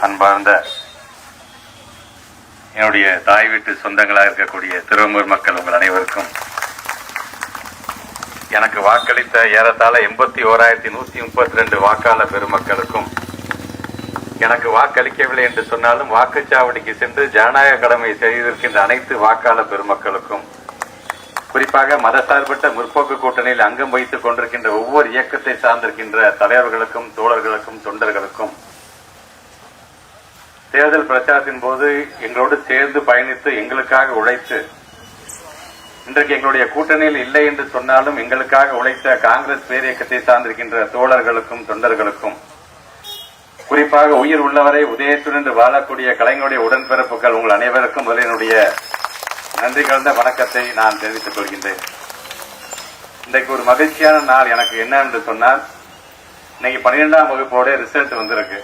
அன்பார்ந்த என்னுடைய தாய் வீட்டு சொந்தங்களாக இருக்கக்கூடிய திருவம்பூர் மக்கள் உங்கள் அனைவருக்கும், எனக்கு வாக்களித்த ஏறத்தாழ 81,132 வாக்காளர் பெருமக்களுக்கும், எனக்கு வாக்களிக்கவில்லை என்று சொன்னாலும் வாக்குச்சாவடிக்கு சென்று ஜனநாயக கடமை செய்திருக்கின்ற அனைத்து வாக்காளர் பெருமக்களுக்கும், குறிப்பாக மதசார்பற்ற முற்போக்கு கூட்டணியில் அங்கம் வைத்துக் கொண்டிருக்கின்ற ஒவ்வொரு இயக்கத்தை சார்ந்திருக்கின்ற தலைவர்களுக்கும், தோழர்களுக்கும், தொண்டர்களுக்கும், தேர்தல் பிரச்சாரத்தின் போது எங்களோடு சேர்ந்து பயணித்து எங்களுக்காக உழைத்து இன்றைக்கு எங்களுடைய கூட்டணியில் இல்லை என்று சொன்னாலும் எங்களுக்காக உழைத்த காங்கிரஸ் பேரியக்கத்தை சார்ந்திருக்கின்ற தோழர்களுக்கும், தொண்டர்களுக்கும், குறிப்பாக உயிர் உள்ளவரை உதயத்துடன் வாழக்கூடிய கலைஞருடைய உடன்பிறப்புகள் உங்கள் அனைவருக்கும் முதலினுடைய நன்றி கலந்த வணக்கத்தை நான் தெரிவித்துக் கொள்கின்றேன். இன்றைக்கு ஒரு மகிழ்ச்சியான நாள் எனக்கு என்ன என்று சொன்னால், இன்னைக்கு 12ஆம் வகுப்போட ரிசல்ட் வந்திருக்கு.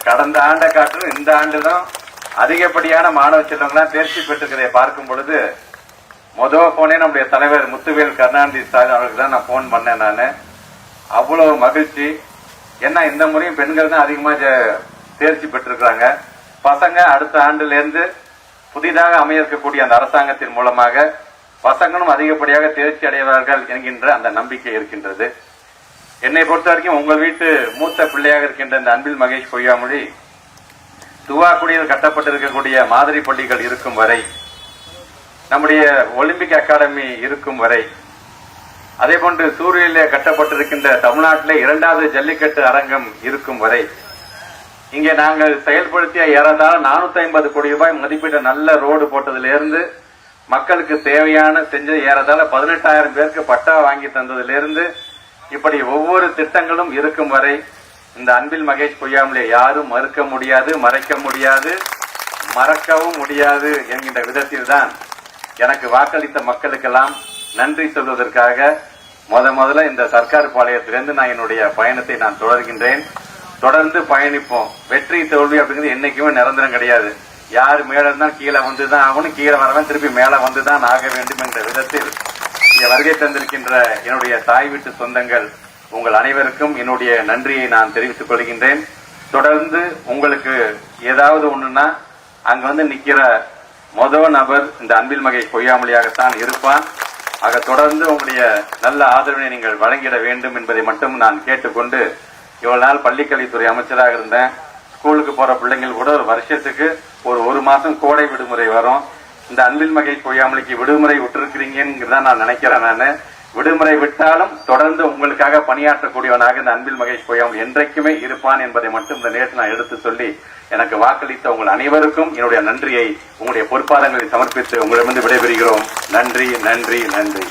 கடந்த ஆண்டை காட்டிலும் இந்த ஆண்டுதான் அதிகப்படியான மாணவ செல்வங்களாம் தேர்ச்சி பெற்றுக்கிறதை பார்க்கும் பொழுது முதல் போனே நம்முடைய தலைவர் முத்துவேல் கருணாநிதி ஸ்டாலின் அவர்களுக்கு தான் நான் போன் பண்ணேன். நான் அவ்வளவு மகிழ்ச்சி. ஏன்னா இந்த முறையும் பெண்கள் தான் அதிகமா தேர்ச்சி பெற்றிருக்கிறாங்க. பசங்க அடுத்த ஆண்டுல இருந்து புதிதாக அமைய இருக்கக்கூடிய அந்த அரசாங்கத்தின் மூலமாக பசங்களும் அதிகப்படியாக தேர்ச்சி அடைவார்கள் என்கின்ற அந்த நம்பிக்கை இருக்கின்றது. என்னை பொறுத்த வரைக்கும் உங்கள் வீட்டு மூத்த பிள்ளையாக இருக்கின்ற இந்த அன்பில் மகேஷ் பொய்யாமொழி துவாக்குடியில் கட்டப்பட்டிருக்கக்கூடிய மாதிரி பள்ளிகள் இருக்கும் வரை, நம்முடைய ஒலிம்பிக் அகாடமி இருக்கும் வரை, அதே போன்று சூரியனிலே கட்டப்பட்டிருக்கின்ற தமிழ்நாட்டிலே 2வது ஜல்லிக்கட்டு அரங்கம் இருக்கும் வரை, இங்கே நாங்கள் செயல்படுத்திய ஏறத்தாழ 450 கோடி ரூபாய் மதிப்பீட்டு நல்ல ரோடு போட்டதிலிருந்து மக்களுக்கு தேவையான செஞ்ச ஏறத்தாழ 18,000 பேருக்கு பட்டா வாங்கி தந்ததிலிருந்து இப்படி ஒவ்வொரு திட்டங்களும் இருக்கும் வரை இந்த அன்பில் மகேஷ் பொய்யாமொழியை யாரும் மறுக்க முடியாது, மறைக்க முடியாது, மறக்கவும் முடியாது என்கின்ற விதத்தில் தான் எனக்கு வாக்களித்த மக்களுக்கெல்லாம் நன்றி சொல்வதற்காக முதல்ல இந்த சர்க்கார் பாளையத்திலிருந்து நான் என்னுடைய பயணத்தை நான் தொடர்கின்றேன். தொடர்ந்து பயணிப்போம். வெற்றி தோல்வி அப்படிங்கிறது என்னைக்குமே நிரந்தரம் கிடையாது. யார் மேல இருந்தால் கீழே வந்துதான் ஆகணும், கீழே வரவன் திருப்பி மேல வந்துதான் ஆக வேண்டும் என்ற விதத்தில் வருகை தந்திருக்கின்ற என்னுடைய தாய் வீட்டு சொந்தங்கள் உங்கள் அனைவருக்கும் என்னுடைய நன்றியை நான் தெரிவித்துக் கொள்கின்றேன். தொடர்ந்து உங்களுக்கு ஏதாவது ஒண்ணுன்னா அங்க வந்து நிக்கிற முதல் நபர் இந்த அன்பில் மகேஷ் பொய்யாமொழியாகத்தான் இருப்பான். ஆக தொடர்ந்து உங்களுடைய நல்ல ஆதரவினை நீங்கள் வழங்கிட வேண்டும் என்பதை மட்டும் நான் கேட்டுக்கொண்டு, இவ்வளவு நாள் பள்ளிக்கல்வித்துறை அமைச்சராக இருந்தேன். ஸ்கூலுக்கு போற பிள்ளைங்கள் கூட ஒரு வருஷத்துக்கு ஒரு மாசம் கோடை விடுமுறை வரும். இந்த அன்பில் மகேஷ் பொய்யாமொழிக்கு விடுமுறை விட்டுருக்கிறீங்கிறத நான் நினைக்கிறேன். நான் விடுமுறை விட்டாலும் தொடர்ந்து உங்களுக்காக பணியாற்றக்கூடியவனாக இந்த அன்பில் மகேஷ் பொய்யாமொழி என்றைக்குமே இருப்பான் என்பதை மட்டும் இந்த நேரத்தில் நான் எடுத்து சொல்லி, எனக்கு வாக்களித்த உங்கள் அனைவருக்கும் என்னுடைய நன்றியை உங்களுடைய பொறுப்பாளர்களை சமர்ப்பித்து உங்களிடமிருந்து விடைபெறுகிறோம். நன்றி, நன்றி, நன்றி.